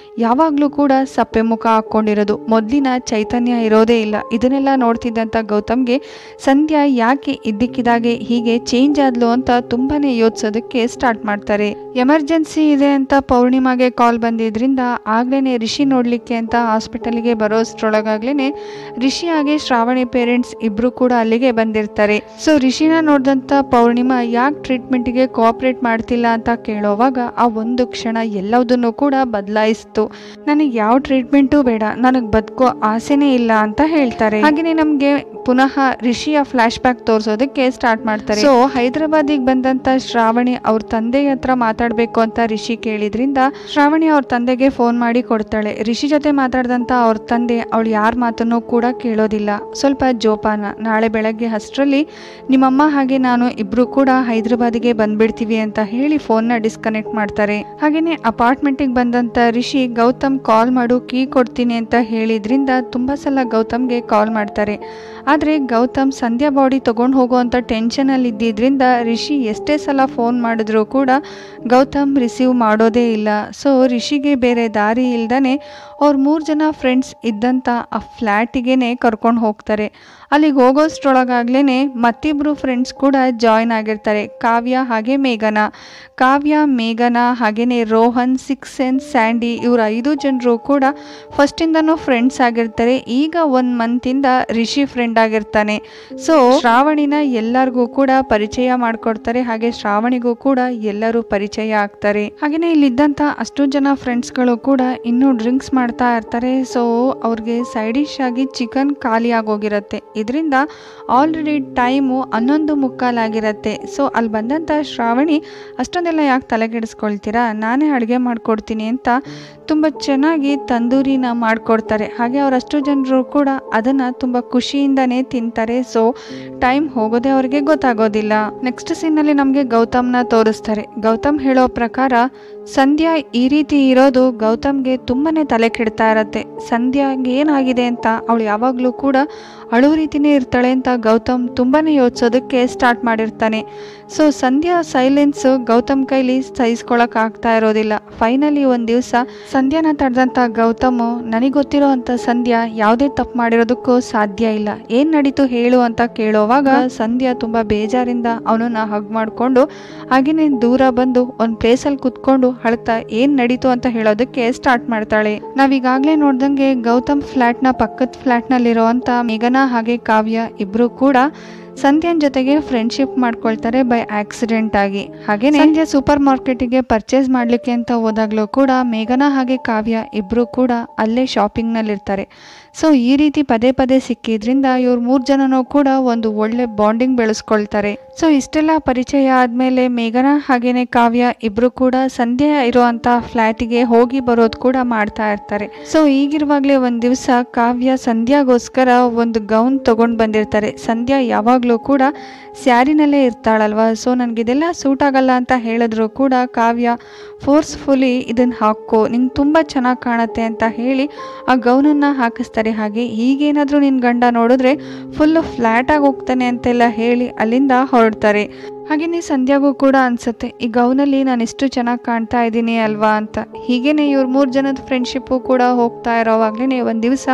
ಯಾವಾಗಲೂ ಕೂಡ ಸಪ್ಪೆ ಮುಖ ಹಾಕ್ಕೊಂಡಿರೋದು, ಮೊದಲಿನ ಚೈತನ್ಯ ಇರೋದೇ ಇಲ್ಲ. ಇದನ್ನೆಲ್ಲ ನೋಡ್ತಿದ್ದಂಥ ಗೌತಮ್ಗೆ ಸಂಧ್ಯಾ ಯಾಕೆ ಇದ್ದಕ್ಕಿದ್ದಾಗೆ ಹೀಗೆ ಚೇಂಜ್ ಆದ್ಲು ಅಂತ ತುಂಬಾನೇ ಯೋಚಿಸೋದಕ್ಕೆ ಸ್ಟಾರ್ಟ್ ಮಾಡ್ತಾರೆ. ಎಮರ್ಜೆನ್ಸಿ ಇದೆ ಅಂತ ಪೂರ್ಣಿಮಾಗೆ ಕಾಲ್ ಬಂದಿದ್ರಿಂದ ಆಗ್ಲೇನೆ ರಿಷಿ ನೋಡ್ಲಿಕ್ಕೆ ಅಂತ ಹಾಸ್ಪಿಟಲ್ಗೆ ಬರೋಷ್ಟ್ರೊಳಗಾಗ್ಲೇನೆ ರಿಷಿ ಹಾಗೆ ಶ್ರಾವಣಿ ಪೇರೆಂಟ್ಸ್ ಇಬ್ರು ಕೂಡ ಅಲ್ಲಿಗೆ ಬಂದಿರ್ತಾರೆ. ಸೊ ರಿಷಿನ ನೋಡಿದಂಥ ಪೂರ್ಣಿಮಾ ಯಾಕೆ ಟ್ರೀಟ್ಮೆಂಟ್ಗೆ ಕೋಆಪರೇಟ್ ಮಾಡ್ತಿಲ್ಲ ಅಂತ ಕೇಳೋವಾಗ ಆ ಒಂದು ಕ್ಷಣ ಎಲ್ಲದನ್ನು ಕೂಡ ಬದಲಾಯಿಸ್ತು. ನನಗೆ ಯಾವ ಟ್ರೀಟ್ಮೆಂಟು ಬೇಡ, ನನಗೆ ಬದುಕೋ ಆಸೆನೇ ಇಲ್ಲ ಅಂತ ಹೇಳ್ತಾರೆ. ಹಾಗೆಯೇ ನಮಗೆ ಪುನಃ ರಿಷಿಯ ಫ್ಲಾಶ್ ಬ್ಯಾಕ್ ತೋರಿಸೋದಕ್ಕೆ ಸ್ಟಾರ್ಟ್ ಮಾಡ್ತಾರೆ. ಸೊ ಹೈದರಾಬಾದಿಗೆ ಬಂದಂತ ಶ್ರಾವಣಿ ಅವ್ರ ತಂದೆ ಹತ್ರ ಮಾತಾಡ್ಬೇಕು ಅಂತ ರಿಷಿ ಕೇಳಿದ್ರಿಂದ ಶ್ರಾವಣಿ ಅವ್ರ ತಂದೆಗೆ ಫೋನ್ ಮಾಡಿ ಕೊಡ್ತಾಳೆ. ರಿಷಿ ಜೊತೆ ಮಾತಾಡ್ದಂತ ಅವ್ರ ತಂದೆ ಅವಳು ಯಾರ ಮಾತನ್ನು ಕೂಡ ಕೇಳೋದಿಲ್ಲ, ಸ್ವಲ್ಪ ಜೋಪಾನ, ನಾಳೆ ಬೆಳಗ್ಗೆ ಅಷ್ಟರಲ್ಲಿ ನಿಮ್ಮಮ್ಮ ಹಾಗೆ ನಾನು ಇಬ್ರು ಕೂಡ ಹೈದರಾಬಾದಿಗೆ ಬಂದ್ಬಿಡ್ತೀವಿ ಅಂತ ಹೇಳಿ ಫೋನ್ನ ಡಿಸ್ಕನೆಕ್ಟ್ ಮಾಡ್ತಾರೆ. ಹಾಗೇನೆ ಅಪಾರ್ಟ್ಮೆಂಟಿಗೆ ಬಂದಂತ ರಿಷಿ ಗೌತಮ್ ಕಾಲ್ ಮಾಡು ಕೀ ಕೊಡ್ತೀನಿ ಅಂತ ಹೇಳಿದ್ರಿಂದ ತುಂಬಾ ಸಲ ಗೌತಮ್ಗೆ ಕಾಲ್ ಮಾಡ್ತಾರೆ. ಆದರೆ ಗೌತಮ್ ಸಂಧ್ಯಾ ಬಾಡಿ ತಗೊಂಡು ಹೋಗುವಂಥ ಟೆನ್ಷನಲ್ಲಿ ಇದ್ದಿದ್ದರಿಂದ ರಿಷಿ ಎಷ್ಟೇ ಸಲ ಫೋನ್ ಮಾಡಿದ್ರೂ ಕೂಡ ಗೌತಮ್ ರಿಸೀವ್ ಮಾಡೋದೇ ಇಲ್ಲ. ಸೊ ರಿಷಿಗೆ ಬೇರೆ ದಾರಿ ಇಲ್ದೇ ಅವ್ರ 3 ಜನ ಫ್ರೆಂಡ್ಸ್ ಇದ್ದಂಥ ಆ ಫ್ಲ್ಯಾಟಿಗೆ ಕರ್ಕೊಂಡು ಹೋಗ್ತಾರೆ. ಅಲ್ಲಿಗೆ ಹೋಗೋಷ್ಟ್ರೊಳಗಾಗ್ಲೇ ಮತ್ತಿಬ್ಬರು ಫ್ರೆಂಡ್ಸ್ ಕೂಡ ಜಾಯ್ನ್ ಆಗಿರ್ತಾರೆ, ಕಾವ್ಯ ಹಾಗೆ ಮೇಘನ. ಕಾವ್ಯ, ಮೇಘನ ಹಾಗೇನೆ ರೋಹನ್, ಸಿಕ್ಸ್ ಸೆನ್ಸ್, ಸ್ಯಾಂಡಿ ಇವ್ರ 5 ಜನರು ಕೂಡ ಫಸ್ಟಿಂದನೂ ಫ್ರೆಂಡ್ಸ್ ಆಗಿರ್ತಾರೆ. ಈಗ 1 ಮಂತಿಂದ ರಿಷಿ ಫ್ರೆಂಡ್ ಆಗಿರ್ತಾನೆ. ಸೊ ಶ್ರಾವಣಿನ ಎಲ್ಲರಿಗೂ ಕೂಡ ಪರಿಚಯ ಮಾಡ್ಕೊಡ್ತಾರೆ, ಹಾಗೆ ಶ್ರಾವಣಿಗೂ ಕೂಡ ಎಲ್ಲರೂ ಪರಿಚಯ ಆಗ್ತಾರೆ. ಹಾಗೇನೆ ಇಲ್ಲಿದ್ದಂಥ ಅಷ್ಟು ಜನ ಫ್ರೆಂಡ್ಸ್ಗಳು ಕೂಡ ಇನ್ನೂ ಡ್ರಿಂಕ್ಸ್ ಮಾಡ್ತಾ ಇರ್ತಾರೆ. ಸೊ ಅವ್ರಿಗೆ ಸೈಡ್ ಡಿಶ್ ಆಗಿ ಚಿಕನ್ ಖಾಲಿ ಆಗೋಗಿರುತ್ತೆ. ಇದರಿಂದ ಆಲ್ರೆಡಿ ಟೈಮು 11:15 ಆಗಿರುತ್ತೆ. ಸೊ ಅಲ್ಲಿ ಬಂದಂಥ ಶ್ರಾವಣಿ ಅಷ್ಟೊಂದೆಲ್ಲ ಯಾಕೆ ತಲೆಗೆಡಿಸ್ಕೊಳ್ತೀರಾ, ನಾನೇ ಅಡುಗೆ ಮಾಡ್ಕೊಡ್ತೀನಿ ಅಂತ ತುಂಬ ಚೆನ್ನಾಗಿ ತಂದೂರಿನ ಮಾಡಿಕೊಡ್ತಾರೆ. ಹಾಗೆ ಅವರಷ್ಟು ಜನರು ಕೂಡ ಅದನ್ನು ತುಂಬ ಖುಷಿಯಿಂದನೇ ತಿಂತಾರೆ. ಸೊ ಟೈಮ್ ಹೋಗೋದೇ ಅವರಿಗೆ ಗೊತ್ತಾಗೋದಿಲ್ಲ. ನೆಕ್ಸ್ಟ್ ಸೀನಲ್ಲಿ ನಮಗೆ ಗೌತಮ್ನ ತೋರಿಸ್ತಾರೆ. ಗೌತಮ್ ಹೇಳೋ ಪ್ರಕಾರ ಸಂಧ್ಯಾ ಈ ರೀತಿ ಇರೋದು ಗೌತಮ್ಗೆ ತುಂಬಾನೇ ತಲೆ ಕೆಡ್ತಾ ಇರತ್ತೆ. ಸಂಧ್ಯಾಗೆ ಏನಾಗಿದೆ ಅಂತ ಅವಳು ಯಾವಾಗಲೂ ಕೂಡ ಅಳು ರೀತಿನೇ ಇರ್ತಾಳೆ ಅಂತ ಗೌತಮ್ ತುಂಬಾನೇ ಯೋಚಿಸೋದಕ್ಕೆ ಸ್ಟಾರ್ಟ್ ಮಾಡಿರ್ತಾನೆ. ಸೊ ಸಂಧ್ಯಾ ಸೈಲೆನ್ಸ್ ಗೌತಮ್ ಕೈಲಿ ಸಹಿಸ್ಕೊಳಕ್ ಆಗ್ತಾ ಇರೋದಿಲ್ಲ. ಫೈನಲಿ ಒಂದು ದಿವಸ ಸಂಧ್ಯಾನ ತಡೆದಂತ ಗೌತಮ್, ನನಗೆ ಗೊತ್ತಿರೋ ಅಂತ ಸಂಧ್ಯಾ ಯಾವುದೇ ತಪ್ಪು ಮಾಡಿರೋದಕ್ಕೂ ಸಾಧ್ಯ ಇಲ್ಲ, ಏನ್ ನಡೀತು ಹೇಳು ಅಂತ ಕೇಳೋವಾಗ ಸಂಧ್ಯಾ ತುಂಬಾ ಬೇಜಾರಿಂದ ಅವನನ್ನ ಹಗ್ ಮಾಡ್ಕೊಂಡು ಹಾಗೇನೆ ದೂರ ಬಂದು ಒಂದು ಪ್ಲೇಸಲ್ಲಿ ಕುತ್ಕೊಂಡು ಅಳ್ತಾ ಏನ್ ನಡೀತು ಅಂತ ಹೇಳೋದಕ್ಕೆ ಸ್ಟಾರ್ಟ್ ಮಾಡ್ತಾಳೆ. ನಾವೀಗಾಗ್ಲೇ ನೋಡ್ದಂಗೆ ಗೌತಮ್ ಫ್ಲಾಟ್ನ ಪಕ್ಕದ ಫ್ಲಾಟ್ನಲ್ಲಿರುವಂತ ಮೇಘನಾ ಹಾಗೆ ಕಾವ್ಯ ಇಬ್ರು ಕೂಡ ಸಂಧ್ಯಾನ್ ಜೊತೆಗೆ ಫ್ರೆಂಡ್ಶಿಪ್ ಮಾಡ್ಕೊಳ್ತಾರೆ ಬೈ ಆಕ್ಸಿಡೆಂಟ್ ಆಗಿ. ಹಾಗೇನೆ ಸಂಧ್ಯಾ ಸೂಪರ್ ಮಾರ್ಕೆಟಿಗೆ ಪರ್ಚೇಸ್ ಮಾಡ್ಲಿಕ್ಕೆ ಅಂತ ಹೋದಾಗ್ಲೂ ಕೂಡ ಮೇಘನಾ ಹಾಗೆ ಕಾವ್ಯ ಇಬ್ರು ಕೂಡ ಅಲ್ಲೇ ಶಾಪಿಂಗ್ ನಲ್ಲಿ ಇರ್ತಾರೆ. ಸೊ ಈ ರೀತಿ ಪದೇ ಪದೇ ಸಿಕ್ಕಿದ್ರಿಂದ ಇವ್ರು 3 ಜನನೂ ಕೂಡ ಒಂದು ಒಳ್ಳೆ ಬಾಂಡಿಂಗ್ ಬೆಳೆಸ್ಕೊಳ್ತಾರೆ. ಸೊ ಇಷ್ಟೆಲ್ಲ ಪರಿಚಯ ಆದ್ಮೇಲೆ ಮೇಘನಾ ಹಾಗೇನೆ ಕಾವ್ಯ ಇಬ್ರು ಕೂಡ ಸಂಧ್ಯಾ ಇರುವಂತ ಫ್ಲಾಟಿಗೆ ಹೋಗಿ ಬರೋದು ಕೂಡ ಮಾಡ್ತಾ ಇರ್ತಾರೆ. ಸೊ ಈಗಿರುವಾಗ್ಲೇ ಒಂದ್ ದಿವಸ ಕಾವ್ಯ ಸಂಧ್ಯಾಗೋಸ್ಕರ ಒಂದು ಗೌನ್ ತಗೊಂಡ್ ಬಂದಿರ್ತಾರೆ. ಸಂಧ್ಯಾ ಯಾವಾಗ್ಲೂ ಕೂಡ ಸ್ಯಾರಿನಲ್ಲೇ ಇರ್ತಾಳಲ್ವಾ, ಸೊ ನನ್ಗಿದೆಲ್ಲ ಸೂಟ್ ಆಗಲ್ಲ ಅಂತ ಹೇಳಿದ್ರು ಕೂಡ ಕಾವ್ಯ ಫೋರ್ಸ್ಫುಲಿ ಇದನ್ನ ಹಾಕೋ, ನಿಂಗೆ ತುಂಬಾ ಚೆನ್ನಾಗಿ ಕಾಣತ್ತೆ ಅಂತ ಹೇಳಿ ಆ ಗೌನನ್ನ ಹಾಕಿಸ್ತಾರೆ. ಹಾಗೆ ಹೀಗೇನಾದ್ರೂ ನಿನ್ ಗಂಡ ನೋಡಿದ್ರೆ ಫುಲ್ ಫ್ಲಾಟ್ ಆಗಿ ಹೋಗ್ತಾನೆ ಅಂತೆಲ್ಲ ಹೇಳಿ ಅಲ್ಲಿಂದ ಹೊರಡ್ತಾರೆ. ಹಾಗೇನೆ ಸಂಧ್ಯಾಗೂ ಕೂಡ ಅನ್ಸುತ್ತೆ ಈ ಗೌನಲ್ಲಿ ನಾನು ಎಷ್ಟು ಚೆನ್ನಾಗಿ ಕಾಣ್ತಾ ಇದ್ದೀನಿ ಅಲ್ವಾ ಅಂತ. ಹೀಗೇನೆ ಇವ್ರ 3 ಜನದ ಫ್ರೆಂಡ್ಶಿಪ್ಪು ಕೂಡ ಹೋಗ್ತಾ ಇರೋವಾಗ್ಲೇ ಒಂದ್ ದಿವಸ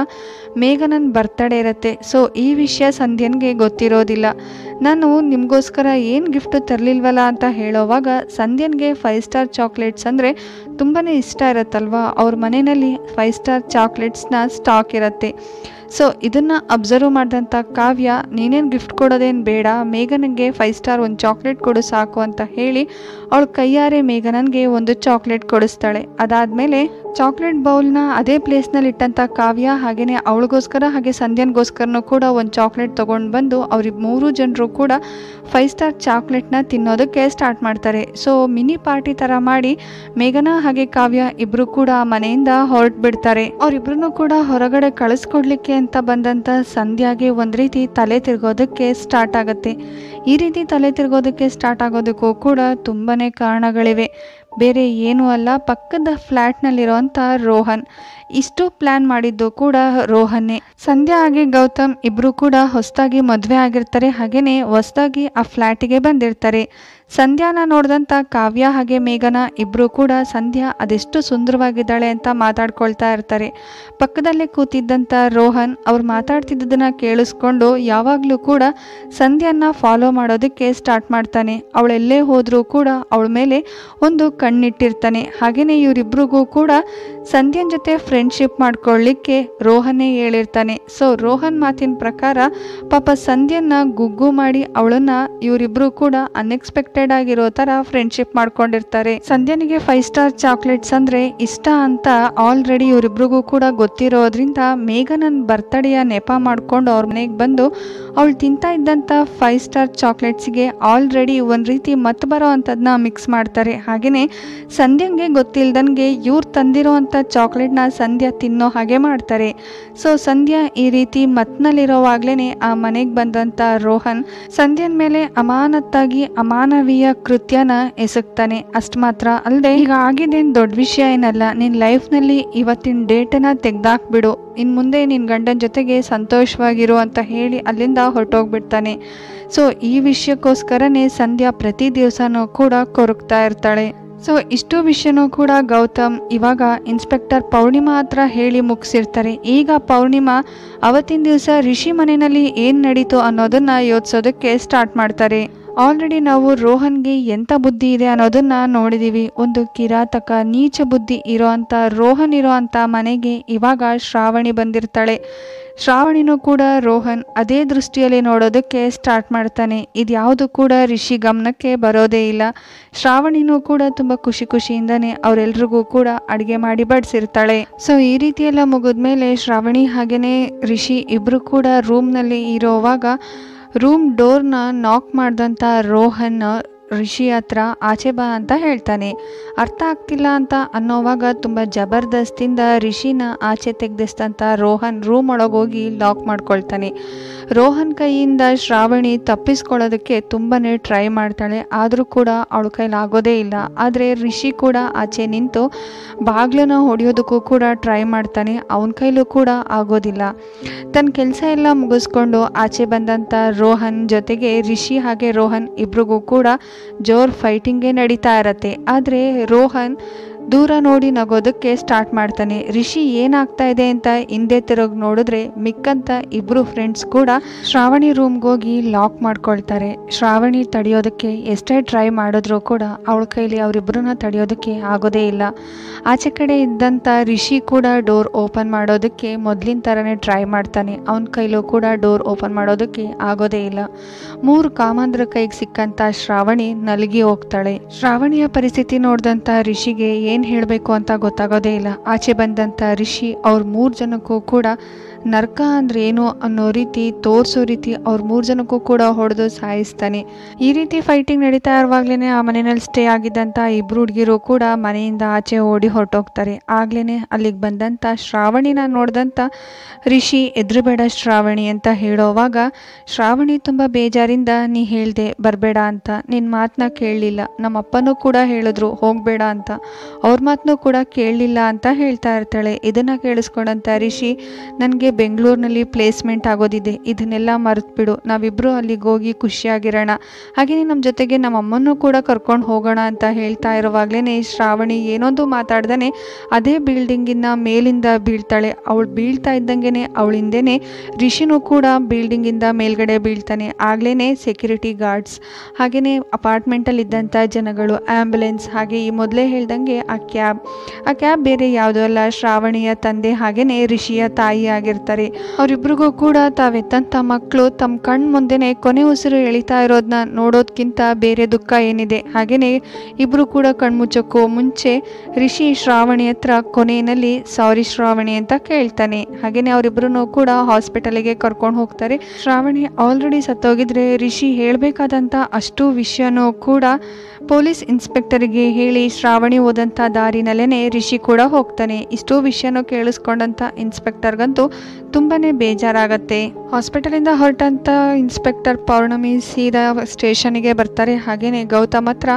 ಮೇಘನನ್ ಬರ್ತಡೇ ಇರತ್ತೆ. ಸೊ ಈ ವಿಷಯ ಸಂಧ್ಯನ್ಗೆ ಗೊತ್ತಿರೋದಿಲ್ಲ. ನಾನು ನಿಮ್ಗೋಸ್ಕರ ಏನ್ ಗಿಫ್ಟ್ ತರ್ಲಿಲ್ವಲ್ಲ ಅಂತ ಹೇಳೋವಾಗ ಸಂಧ್ಯನ್ಗೆ 5 ಸ್ಟಾರ್ ಚಾಕ್ಲೇಟ್ಸ್ ಅಂದ್ರೆ ತುಂಬಾನೇ ಇಷ್ಟ ಇರತ್ತಲ್ವಾ. ಅವ್ರ ಮನೆಯಲ್ಲಿ 5 ಸ್ಟಾರ್ ಚಾಕ್ಲೇಟ್ಸ್ನ ಸ್ಟಾಕ್ ಇರತ್ತೆ. ಸೊ ಇದನ್ನ ಅಬ್ಸರ್ವ್ ಮಾಡಿದಂಥ ಕಾವ್ಯ, ನೀನೇನು ಗಿಫ್ಟ್ ಕೊಡೋದೇನು ಬೇಡ, ಮೇಘನನ್ಗೆ 5 ಸ್ಟಾರ್ ಒಂದು ಚಾಕ್ಲೇಟ್ ಕೊಡು ಸಾಕು ಅಂತ ಹೇಳಿ ಅವಳು ಕೈಯಾರೆ ಮೇಘನನ್ಗೆ ಒಂದು ಚಾಕ್ಲೇಟ್ ಕೊಡಿಸ್ತಾಳೆ. ಅದಾದ್ಮೇಲೆ ಚಾಕ್ಲೇಟ್ ಬೌಲ್ನ ಅದೇ ಪ್ಲೇಸ್ನಲ್ಲಿ ಇಟ್ಟಂತ ಕಾವ್ಯ ಹಾಗೇನೆ ಅವಳಿಗೋಸ್ಕರ ಹಾಗೆ ಸಂಧ್ಯಾನ್ಗೋಸ್ಕರನೂ ಕೂಡ ಒಂದು ಚಾಕ್ಲೇಟ್ ತಗೊಂಡು ಬಂದು ಅವ್ರಿಗೆ 3 ಜನರು ಕೂಡ 5 ಸ್ಟಾರ್ ಚಾಕ್ಲೇಟ್ನ ತಿನ್ನೋದಕ್ಕೆ ಸ್ಟಾರ್ಟ್ ಮಾಡ್ತಾರೆ. ಸೊ ಮಿನಿ ಪಾರ್ಟಿ ತರ ಮಾಡಿ ಮೇಘನಾ ಹಾಗೆ ಕಾವ್ಯ ಇಬ್ರು ಕೂಡ ಮನೆಯಿಂದ ಹೊರಟು ಬಿಡ್ತಾರೆ. ಅವ್ರಿಬ್ರು ಕೂಡ ಹೊರಗಡೆ ಕಳಿಸ್ಕೊಡ್ಲಿಕ್ಕೆ ಅಂತ ಬಂದಂತ ಸಂಧ್ಯಾಗೆ ಒಂದ್ ರೀತಿ ತಲೆ ತಿರ್ಗೋದಕ್ಕೆ ಸ್ಟಾರ್ಟ್ ಆಗತ್ತೆ. ಈ ರೀತಿ ತಲೆ ತಿರ್ಗೋದಕ್ಕೆ ಸ್ಟಾರ್ಟ್ ಆಗೋದಕ್ಕೂ ಕೂಡ ತುಂಬಾನೇ ಕಾರಣಗಳಿವೆ. ಬೇರೆ ಏನೂ ಅಲ್ಲ, ಪಕ್ಕದ ಫ್ಲ್ಯಾಟ್ನಲ್ಲಿರುವಂಥ ರೋಹನ್. ಇಷ್ಟು ಪ್ಲ್ಯಾನ್ ಮಾಡಿದ್ದು ಕೂಡ ರೋಹನ್ನೇ. ಸಂಧ್ಯಾ ಹಾಗೆ ಗೌತಮ್ ಇಬ್ಬರು ಕೂಡ ಹೊಸದಾಗಿ ಮದುವೆ ಆಗಿರ್ತಾರೆ. ಹಾಗೆಯೇ ಹೊಸದಾಗಿ ಆ ಫ್ಲ್ಯಾಟಿಗೆ ಬಂದಿರ್ತಾರೆ. ಸಂಧ್ಯಾನ ನೋಡಿದಂಥ ಕಾವ್ಯ ಹಾಗೆ ಮೇಘನಾ ಇಬ್ಬರು ಕೂಡ ಸಂಧ್ಯಾ ಅದೆಷ್ಟು ಸುಂದರವಾಗಿದ್ದಾಳೆ ಅಂತ ಮಾತಾಡ್ಕೊಳ್ತಾ ಇರ್ತಾರೆ. ಪಕ್ಕದಲ್ಲೇ ಕೂತಿದ್ದಂಥ ರೋಹನ್ ಅವ್ರು ಮಾತಾಡ್ತಿದ್ದದನ್ನ ಕೇಳಿಸ್ಕೊಂಡು ಯಾವಾಗಲೂ ಕೂಡ ಸಂಧ್ಯಾನ ಫಾಲೋ ಮಾಡೋದಕ್ಕೆ ಸ್ಟಾರ್ಟ್ ಮಾಡ್ತಾನೆ. ಅವಳೆಲ್ಲೇ ಹೋದರೂ ಕೂಡ ಅವಳ ಮೇಲೆ ಒಂದು ಕಣ್ಣಿಟ್ಟಿರ್ತಾನೆ. ಹಾಗೆಯೇ ಇವರಿಬ್ರಿಗೂ ಕೂಡ ಸಂಧ್ಯಾನ್ ಜೊತೆ ಫ್ರೆಂಡ್ಶಿಪ್ ಮಾಡ್ಕೊಳ್ಳಿಕ್ಕೆ ರೋಹನ್ನೇ ಹೇಳಿರ್ತಾನೆ. ಸೊ ರೋಹನ್ ಮಾತಿನ ಪ್ರಕಾರ ಪಾಪ ಸಂಧ್ಯಾನ ಗುಗ್ಗು ಮಾಡಿ ಅವಳನ್ನ ಇವರಿಬ್ರು ಕೂಡ ಅನ್ಎಕ್ಸ್ಪೆಕ್ಟೆಡ್ ಆಗಿರೋ ತರ ಫ್ರೆಂಡ್ಶಿಪ್ ಮಾಡ್ಕೊಂಡಿರ್ತಾರೆ. ಸಂಧ್ಯಾನಿಗೆ 5 ಸ್ಟಾರ್ ಚಾಕ್ಲೇಟ್ಸ್ ಅಂದ್ರೆ ಇಷ್ಟ ಅಂತ ಆಲ್ರೆಡಿ ಇವರಿಬ್ರಿಗೂ ಕೂಡ ಗೊತ್ತಿರೋದ್ರಿಂದ ಮೇಘನನ್ ಬರ್ತಡೆಯ ನೆಪ ಮಾಡ್ಕೊಂಡು ಅವ್ರ ಮನೆಗೆ ಬಂದು ಅವಳು ತಿಂತಾ ಇದ್ದಂತ 5 ಸ್ಟಾರ್ ಚಾಕ್ಲೇಟ್ಸ್ಗೆ ಆಲ್ರೆಡಿ ಒಂದ್ ರೀತಿ ಮತ್ ಬರೋ ಅಂತದನ್ನ ಮಿಕ್ಸ್ ಮಾಡ್ತಾರೆ. ಹಾಗೇನೆ ಸಂಧ್ಯಾಗೆ ಗೊತ್ತಿಲ್ದಂಗೆ ಇವ್ರು ತಂದಿರೋ ಅಂತ ಚಾಕ್ಲೇಟ್ನ ಸಂಧ್ಯಾ ತಿನ್ನೋ ಹಾಗೆ ಮಾಡ್ತಾರೆ. ಸೊ ಸಂಧ್ಯಾ ಈ ರೀತಿ ಮತ್ನಲ್ಲಿರೋವಾಗ್ಲೇನೆ ಆ ಮನೆಗೆ ಬಂದಂತ ರೋಹನ್ ಸಂಧ್ಯಾನ್ ಮೇಲೆ ಅಮಾನತ್ತಾಗಿ ಅಮಾನವೀಯ ಕೃತ್ಯನ ಎಸಗ್ತಾನೆ. ಅಷ್ಟು ಮಾತ್ರ ಅಲ್ಲದೆ, ಈಗ ಆಗಿದ್ದೇನು ದೊಡ್ಡ ವಿಷಯ ಏನಲ್ಲ, ನಿನ್ ಲೈಫ್ ನಲ್ಲಿ ಇವತ್ತಿನ ಡೇಟನ್ನ ತೆಗ್ದಾಕ್ಬಿಡು, ಇನ್ ಮುಂದೆ ನಿನ್ ಗಂಡನ ಜೊತೆಗೆ ಸಂತೋಷವಾಗಿರು ಅಂತ ಹೇಳಿ ಅಲ್ಲಿಂದ ಹೊರಟೋಗ್ಬಿಡ್ತಾನೆ. ಸೊ ಈ ವಿಷಯಕ್ಕೋಸ್ಕರನೇ ಸಂಧ್ಯಾ ಪ್ರತಿ ದಿವಸನೂ ಕೂಡ ಕೊರಗ್ತಾ ಇರ್ತಾಳೆ. ಸೊ ಇಷ್ಟು ವಿಷಯನೂ ಕೂಡ ಗೌತಮ್ ಇವಾಗ ಇನ್ಸ್ಪೆಕ್ಟರ್ ಪೌರ್ಣಿಮಾ ಹತ್ರ ಹೇಳಿ ಮುಗಿಸಿರ್ತಾರೆ. ಈಗ ಪೌರ್ಣಿಮಾ ಅವತ್ತಿನ ದಿವಸ ರಿಷಿ ಮನೆಯಲ್ಲಿ ಏನ್ ನಡೀತು ಅನ್ನೋದನ್ನ ಯೋಚಿಸೋದಕ್ಕೆ ಸ್ಟಾರ್ಟ್ ಮಾಡ್ತಾರೆ. ಆಲ್ರೆಡಿ ನಾವು ರೋಹನ್ಗೆ ಎಂಥ ಬುದ್ಧಿ ಇದೆ ಅನ್ನೋದನ್ನ ನೋಡಿದೀವಿ. ಒಂದು ಕಿರಾತಕ ನೀಚ ಬುದ್ಧಿ ಇರೋಂಥ ರೋಹನ್ ಇರೋಂಥ ಮನೆಗೆ ಇವಾಗ ಶ್ರಾವಣಿ ಬಂದಿರ್ತಾಳೆ. ಶ್ರಾವಣಿನೂ ಕೂಡ ರೋಹನ್ ಅದೇ ದೃಷ್ಟಿಯಲ್ಲಿ ನೋಡೋದಕ್ಕೆ ಸ್ಟಾರ್ಟ್ ಮಾಡ್ತಾನೆ. ಇದ್ಯಾವುದು ಕೂಡ ರಿಷಿ ಗಮನಕ್ಕೆ ಬರೋದೇ ಇಲ್ಲ. ಶ್ರಾವಣಿನೂ ಕೂಡ ತುಂಬ ಖುಷಿಯಿಂದನೇ ಅವರೆಲ್ರಿಗೂ ಕೂಡ ಅಡುಗೆ ಮಾಡಿ ಬಡಿಸಿರ್ತಾಳೆ. ಸೊ ಈ ರೀತಿಯೆಲ್ಲ ಮುಗಿದ್ಮೇಲೆ ಶ್ರಾವಣಿ ಹಾಗೇನೆ ರಿಷಿ ಇಬ್ರು ಕೂಡ ರೂಮ್ನಲ್ಲಿ ಇರೋವಾಗ ರೂಮ್ ಡೋರ್ನ ನಾಕ್ ಮಾಡಿದಂಥ ರೋಹನ್ ರಿಷಿ ಹತ್ರ ಆಚೆ ಬಾ ಅಂತ ಹೇಳ್ತಾನೆ. ಅರ್ಥ ಆಗ್ತಿಲ್ಲ ಅಂತ ಅನ್ನೋವಾಗ ತುಂಬ ಜಬರ್ದಸ್ತಿಂದ ರಿಷಿನ ಆಚೆ ತೆಗೆದಿಸ್ತಂತ ರೋಹನ್ ರೂಮ್ ಒಳಗೋಗಿ ಲಾಕ್ ಮಾಡ್ಕೊಳ್ತಾನೆ. ರೋಹನ್ ಕೈಯಿಂದ ಶ್ರಾವಣಿ ತಪ್ಪಿಸ್ಕೊಳ್ಳೋದಕ್ಕೆ ತುಂಬಾ ಟ್ರೈ ಮಾಡ್ತಾಳೆ, ಆದರೂ ಕೂಡ ಅವಳ ಕೈಲಾಗೋದೇ ಇಲ್ಲ. ಆದರೆ ರಿಷಿ ಕೂಡ ಆಚೆ ನಿಂತು ಬಾಗ್ಲನ್ನ ಹೊಡೆಯೋದಕ್ಕೂ ಕೂಡ ಟ್ರೈ ಮಾಡ್ತಾನೆ, ಅವನ ಕೈಲೂ ಕೂಡ ಆಗೋದಿಲ್ಲ. ತನ್ನ ಕೆಲಸ ಎಲ್ಲ ಮುಗಿಸ್ಕೊಂಡು ಆಚೆ ಬಂದಂಥ ರೋಹನ್ ಜೊತೆಗೆ ರಿಷಿ ಹಾಗೆ ರೋಹನ್ ಇಬ್ರಿಗೂ ಕೂಡ ಜೋರ್ ಫೈಟಿಂಗೇ ನಡೀತಾ ಇರತ್ತೆ. ಆದರೆ ರೋಹನ್ ದೂರ ನೋಡಿ ನಗೋದಕ್ಕೆ ಸ್ಟಾರ್ಟ್ ಮಾಡ್ತಾನೆ. ರಿಷಿ ಏನಾಗ್ತಾ ಇದೆ ಅಂತ ಹಿಂದೆ ತಿರುಗಿ ನೋಡಿದ್ರೆ ಮಿಕ್ಕಂತ ಇಬ್ರು ಫ್ರೆಂಡ್ಸ್ ಕೂಡ ಶ್ರಾವಣಿ ರೂಮ್ಗೆ ಹೋಗಿ ಲಾಕ್ ಮಾಡ್ಕೊಳ್ತಾರೆ. ಶ್ರಾವಣಿ ತಡೆಯೋದಕ್ಕೆ ಎಷ್ಟೇ ಟ್ರೈ ಮಾಡಿದ್ರೂ ಕೂಡ ಅವಳ ಕೈಲಿ ಅವರಿಬ್ಬರನ್ನ ತಡೆಯೋದಕ್ಕೆ ಆಗೋದೇ ಇಲ್ಲ. ಆಚೆ ಕಡೆ ಇದ್ದಂಥ ರಿಷಿ ಕೂಡ ಡೋರ್ ಓಪನ್ ಮಾಡೋದಕ್ಕೆ ಮೊದಲಿನ ಥರನೇ ಟ್ರೈ ಮಾಡ್ತಾನೆ, ಅವನ ಕೈಲೂ ಕೂಡ ಡೋರ್ ಓಪನ್ ಮಾಡೋದಕ್ಕೆ ಆಗೋದೇ ಇಲ್ಲ. 3 ಕಾಮಾಂಧ್ರ ಕೈಗೆ ಸಿಕ್ಕಂತ ಶ್ರಾವಣಿ ನಲಗಿ ಹೋಗ್ತಾಳೆ. ಶ್ರಾವಣಿಯ ಪರಿಸ್ಥಿತಿ ನೋಡಿದಂಥ ರಿಷಿಗೆ ಏನು ಹೇಳಬೇಕು ಅಂತ ಗೊತ್ತಾಗೋದೇ ಇಲ್ಲ. ಆಚೆ ಬಂದಂಥ ರಿಷಿ ಅವ್ರ 3 ಜನಕ್ಕೂ ಕೂಡ ನರ್ಕ ಅಂದ್ರೆ ಏನು ಅನ್ನೋ ರೀತಿ ತೋರಿಸೋ ರೀತಿ ಅವ್ರ 3 ಜನಕ್ಕೂ ಕೂಡ ಹೊಡೆದು ಸಾಯಿಸ್ತಾನೆ. ಈ ರೀತಿ ಫೈಟಿಂಗ್ ನಡೀತಾ ಇರುವಾಗ್ಲೇನೆ ಆ ಮನೆಯಲ್ಲಿ ಸ್ಟೇ ಆಗಿದ್ದಂಥ ಇಬ್ರು ಹುಡುಗಿರು ಕೂಡ ಮನೆಯಿಂದ ಆಚೆ ಓಡಿ ಹೊರಟೋಗ್ತಾರೆ. ಆಗ್ಲೇನೆ ಅಲ್ಲಿಗೆ ಬಂದಂಥ ಶ್ರಾವಣಿನ ನೋಡ್ದಂಥ ರಿಷಿ ಎದುರುಬೇಡ ಶ್ರಾವಣಿ ಅಂತ ಹೇಳೋವಾಗ ಶ್ರಾವಣಿ ತುಂಬ ಬೇಜಾರಿಂದ ನೀ ಹೇಳ್ದೆ ಬರಬೇಡ ಅಂತ, ನಿನ್ನ ಮಾತನ್ನ ಕೇಳಲಿಲ್ಲ, ನಮ್ಮ ಅಪ್ಪನೂ ಕೂಡ ಹೇಳಿದ್ರು ಹೋಗಬೇಡ ಅಂತ, ಅವ್ರ ಮಾತನ್ನೂ ಕೂಡ ಕೇಳಲಿಲ್ಲ ಅಂತ ಹೇಳ್ತಾ ಇರ್ತಾಳೆ. ಇದನ್ನು ಕೇಳಿಸ್ಕೊಂಡಂಥ ರಿಷಿ ನನಗೆ ಬೆಂಗಳೂರಿನಲ್ಲಿ ಪ್ಲೇಸ್ಮೆಂಟ್ ಆಗೋದಿದೆ, ಇದನ್ನೆಲ್ಲ ಮರೆತುಬಿಡು, ನಾವಿಬ್ಬರು ಅಲ್ಲಿಗೆ ಹೋಗಿ ಖುಷಿಯಾಗಿರೋಣ, ಹಾಗೆಯೇ ನಮ್ಮ ಜೊತೆಗೆ ನಮ್ಮ ಅಮ್ಮನೂ ಕೂಡ ಕರ್ಕೊಂಡು ಹೋಗೋಣ ಅಂತ ಹೇಳ್ತಾ ಇರುವಾಗಲೇ ಶ್ರಾವಣಿ ಏನೊಂದು ಮಾತಾಡ್ದೇ ಅದೇ ಬಿಲ್ಡಿಂಗಿನ ಮೇಲಿಂದ ಬೀಳ್ತಾಳೆ. ಅವಳು ಬೀಳ್ತಾ ಇದ್ದಂಗೆ ಅವಳಿಂದೇನೆ ರಿಷಿನೂ ಕೂಡ ಬಿಲ್ಡಿಂಗಿಂದ ಮೇಲ್ಗಡೆ ಬೀಳ್ತಾನೆ. ಆಗ್ಲೇ ಸೆಕ್ಯೂರಿಟಿ ಗಾರ್ಡ್ಸ್ ಹಾಗೆಯೇ ಅಪಾರ್ಟ್ಮೆಂಟಲ್ಲಿ ಇದ್ದಂಥ ಜನಗಳು, ಆ್ಯಂಬುಲೆನ್ಸ್, ಹಾಗೆ ಈ ಮೊದಲೇ ಹೇಳ್ದಂಗೆ ಆ ಕ್ಯಾಬ್ ಬೇರೆ ಯಾವುದೂ ಅಲ್ಲ ಶ್ರಾವಣಿಯ ತಂದೆ ಹಾಗೆಯೇ ರಿಷಿಯ ತಾಯಿ ಆಗಿರ್ತಾರೆ. ಅವರಿಬ್ರಿಗೂ ಕೂಡ ತಾವೆತ್ತಂಥ ಮಕ್ಕಳು ತಮ್ಮ ಕಣ್ಣು ಮುಂದೆನೆ ಕೊನೆ ಉಸಿರು ಎಳಿತಾ ಇರೋದನ್ನ ನೋಡೋದಕ್ಕಿಂತ ಬೇರೆ ದುಃಖ ಏನಿದೆ. ಹಾಗೆಯೇ ಇಬ್ರು ಕೂಡ ಕಣ್ಮುಚ್ಚಕ್ಕೂ ಮುಂಚೆ ರಿಷಿ ಶ್ರಾವಣಿ ಹತ್ರ ಕೊನೆಯಲ್ಲಿ ಸಾರಿ ಶ್ರಾವಣಿ ಅಂತ ಕೇಳ್ತಾನೆ. ಹಾಗೆಯೇ ಅವರಿಬ್ರು ಕೂಡ ಹಾಸ್ಪಿಟಲ್ಗೆ ಕರ್ಕೊಂಡು ಹೋಗ್ತಾರೆ. ಶ್ರಾವಣಿ ಆಲ್ರೆಡಿ ಸತ್ತೋಗಿದ್ರೆ ರಿಷಿ ಹೇಳಬೇಕಾದಂಥ ಅಷ್ಟು ವಿಷಯನೂ ಕೂಡ ಪೊಲೀಸ್ ಇನ್ಸ್ಪೆಕ್ಟರ್ಗೆ ಹೇಳಿ ಶ್ರಾವಣಿ ಹೋದಂಥ ದಾರಿನಲ್ಲೇ ರಿಷಿ ಕೂಡ ಹೋಗ್ತಾನೆ. ಇಷ್ಟೂ ವಿಷಯನೂ ಕೇಳಿಸ್ಕೊಂಡಂಥ ಇನ್ಸ್ಪೆಕ್ಟರ್ಗಂತೂ ತುಂಬಾನೇ ಬೇಜಾರಾಗತ್ತೆ. ಹಾಸ್ಪಿಟಲಿಂದ ಹೊರಟಂಥ ಇನ್ಸ್ಪೆಕ್ಟರ್ ಪೌರ್ಣಮಿ ಸೀದಾ ಸ್ಟೇಷನ್ಗೆ ಬರ್ತಾರೆ. ಹಾಗೇನೆ ಗೌತಮ್ ಹತ್ರ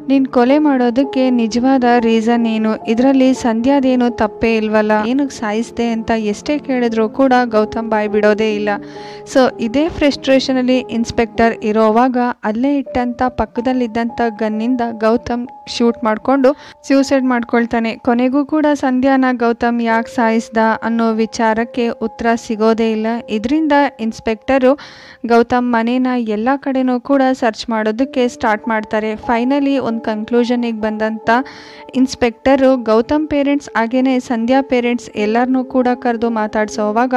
ನೀನು ಕೊಲೆ ಮಾಡೋದಕ್ಕೆ ನಿಜವಾದ ರೀಸನ್ ಏನು, ಇದರಲ್ಲಿ ಸಂಧ್ಯಾದೇನು ತಪ್ಪೇ ಇಲ್ವಲ್ಲ, ಏನಕ್ಕೆ ಸಾಯಿಸ್ದೆ ಅಂತ ಎಷ್ಟೇ ಕೇಳಿದ್ರು ಕೂಡ ಗೌತಮ್ ಬಾಯ್ ಬಿಡೋದೇ ಇಲ್ಲ. ಸೊ ಇದೇ ಫ್ರಸ್ಟ್ರೇಷನಲ್ಲಿ ಇನ್ಸ್ಪೆಕ್ಟರ್ ಇರೋವಾಗ ಅಲ್ಲೇ ಇಟ್ಟಂಥ ಪಕ್ಕದಲ್ಲಿದ್ದಂಥ ಗನ್ನಿಂದ ಗೌತಮ್ ಶೂಟ್ ಮಾಡಿಕೊಂಡು ಸ್ಯೂಸೈಡ್ ಮಾಡ್ಕೊಳ್ತಾನೆ. ಕೊನೆಗೂ ಕೂಡ ಸಂಧ್ಯಾನ ಗೌತಮ್ ಯಾಕೆ ಸಾಯಿಸ್ದ ಅನ್ನೋ ವಿಚಾರಕ್ಕೆ ಉತ್ತರ ಸಿಗೋದೇ ಇಲ್ಲ. ಇದರಿಂದ ಇನ್ಸ್ಪೆಕ್ಟರು ಗೌತಮ್ ಮನೇನ ಎಲ್ಲ ಕಡೆನೂ ಕೂಡ ಸರ್ಚ್ ಮಾಡೋದಕ್ಕೆ ಸ್ಟಾರ್ಟ್ ಮಾಡ್ತಾರೆ. ಫೈನಲಿ ಒಂದು ಕನ್ಕ್ಲೂಷನಿಗೆ ಬಂದಂಥ ಇನ್ಸ್ಪೆಕ್ಟರು ಗೌತಮ್ ಪೇರೆಂಟ್ಸ್ ಹಾಗೇನೆ ಸಂಧ್ಯಾ ಪೇರೆಂಟ್ಸ್ ಎಲ್ಲರನ್ನೂ ಕೂಡ ಕರೆದು ಮಾತಾಡ್ಸೋವಾಗ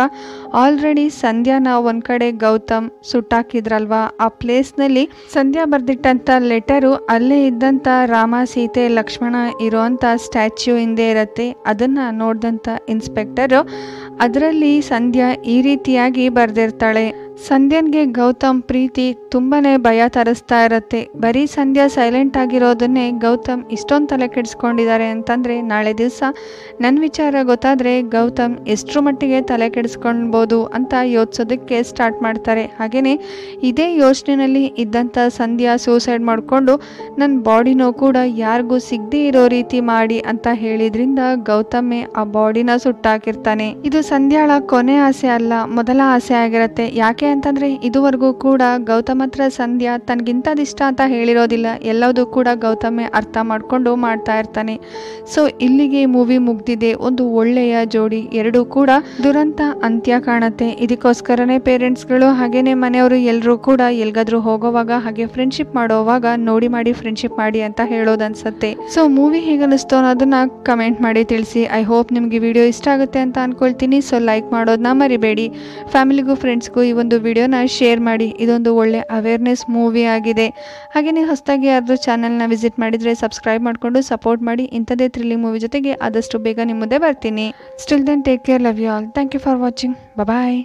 ಆಲ್ರೆಡಿ ಸಂಧ್ಯಾನ ಒಂದು ಕಡೆ ಗೌತಮ್ ಸುಟ್ಟಾಕಿದ್ರಲ್ವಾ, ಆ ಪ್ಲೇಸ್ನಲ್ಲಿ ಸಂಧ್ಯಾ ಬರೆದಿಟ್ಟಂಥ ಲೆಟರು ಅಲ್ಲೇ ಇದ್ದಂಥ ರಾಮ ಸೀತೆ ಲಕ್ಷ್ಮಣ ಇರೋಂಥ ಸ್ಟ್ಯಾಚ್ಯೂ ಹಿಂದೆ ಇರತ್ತೆ. ಅದನ್ನು ನೋಡಿದಂಥ ಇನ್ಸ್ಪೆಕ್ಟರು ಅದರಲ್ಲಿ ಸಂಧ್ಯಾ ಈ ರೀತಿಯಾಗಿ ಬರೆದಿರ್ತಾಳೆ. ಸಂಧ್ಯಾನ್ಗೆ ಗೌತಮ್ ಪ್ರೀತಿ ತುಂಬಾನೇ ಭಯ ತರಿಸ್ತಾ ಇರತ್ತೆ. ಬರೀ ಸಂಧ್ಯಾ ಸೈಲೆಂಟ್ ಆಗಿರೋದನ್ನೇ ಗೌತಮ್ ಇಷ್ಟೊಂದು ತಲೆ ಕೆಡಿಸ್ಕೊಂಡಿದ್ದಾರೆ ಅಂತಂದರೆ ನಾಳೆ ದಿವಸ ನನ್ನ ವಿಚಾರ ಗೊತ್ತಾದರೆ ಗೌತಮ್ ಎಷ್ಟರ ಮಟ್ಟಿಗೆ ತಲೆ ಕೆಡಿಸ್ಕೊಳ್ಬೋದು ಅಂತ ಯೋಚಿಸೋದಕ್ಕೆ ಸ್ಟಾರ್ಟ್ ಮಾಡ್ತಾರೆ. ಹಾಗೆಯೇ ಇದೇ ಯೋಚನೆಯಲ್ಲಿ ಇದ್ದಂಥ ಸಂಧ್ಯಾ ಸೂಸೈಡ್ ಮಾಡಿಕೊಂಡು ನನ್ನ ಬಾಡಿನೂ ಕೂಡ ಯಾರಿಗೂ ಸಿಗದೇ ಇರೋ ರೀತಿ ಮಾಡಿ ಅಂತ ಹೇಳಿದ್ರಿಂದ ಗೌತಮ್ಮೇ ಆ ಬಾಡಿನ ಸುಟ್ಟಾಕಿರ್ತಾನೆ. ಇದು ಸಂಧ್ಯಾಳ ಕೊನೆ ಆಸೆ ಅಲ್ಲ, ಮೊದಲ ಆಸೆ ಆಗಿರತ್ತೆ. ಯಾಕೆ ಅಂತಂದ್ರೆ ಇದುವರೆಗೂ ಕೂಡ ಗೌತಮ್ ಹತ್ರ ಸಂಧ್ಯಾ ತನಗಿಂತದಿಷ್ಟ ಅಂತ ಹೇಳಿರೋದಿಲ್ಲ, ಎಲ್ಲದೂ ಕೂಡ ಗೌತಮೇ ಅರ್ಥ ಮಾಡ್ಕೊಂಡು ಮಾಡ್ತಾ ಇರ್ತಾನೆ. ಸೊ ಇಲ್ಲಿಗೆ ಮೂವಿ ಮುಗ್ದಿದೆ. ಒಂದು ಒಳ್ಳೆಯ ಜೋಡಿ, ಎರಡೂ ಕೂಡ ದುರಂತ ಅಂತ್ಯ ಕಾಣುತ್ತೆ. ಇದಕ್ಕೋಸ್ಕರನೇ ಪೇರೆಂಟ್ಸ್ಗಳು ಹಾಗೇನೆ ಮನೆಯವರು ಎಲ್ಲರೂ ಕೂಡ ಎಲ್ಗಾದ್ರೂ ಹೋಗೋವಾಗ ಹಾಗೆ ಫ್ರೆಂಡ್ಶಿಪ್ ಮಾಡೋವಾಗ ನೋಡಿ ಮಾಡಿ ಫ್ರೆಂಡ್ಶಿಪ್ ಮಾಡಿ ಅಂತ ಹೇಳೋದನ್ಸತ್ತೆ. ಸೊ ಮೂವಿ ಹೇಗನ್ನಿಸ್ತು ಅನ್ನೋದನ್ನ ಕಮೆಂಟ್ ಮಾಡಿ ತಿಳಿಸಿ. ಐ ಹೋಪ್ ನಿಮ್ಗೆ ವಿಡಿಯೋ ಇಷ್ಟ ಆಗುತ್ತೆ ಅಂತ ಅನ್ಕೊಳ್ತೀನಿ. ಸೊ ಲೈಕ್ ಮಾಡೋದನ್ನ ಮರಿಬೇಡಿ. ಫ್ಯಾಮಿಲಿಗೂ ಫ್ರೆಂಡ್ಸ್ಗೂ ಈ ಒಂದು ವಿಡಿಯೋನ ಶೇರ್ ಮಾಡಿ. ಇದೊಂದು ಒಳ್ಳೆ ಅವೇರ್ನೆಸ್ ಮೂವಿ ಆಗಿದೆ. ಹಾಗೆಯೇ ಹೊಸದಾಗಿ ಯಾರಾದರೂ ಚಾನಲ್ನ ವಿಸಿಟ್ ಮಾಡಿದರೆ ಸಬ್ಸ್ಕ್ರೈಬ್ ಮಾಡಿಕೊಂಡು ಸಪೋರ್ಟ್ ಮಾಡಿ. ಇಂಥದೇ ಥ್ರಿಲ್ಲಿಂಗ್ ಮೂವಿ ಜೊತೆಗೆ ಆದಷ್ಟು ಬೇಗ ನಿಮ್ಮ ಮುಂದೆ ಬರ್ತೀನಿ. Still then take care, love you all. Thank you for watching. Bye.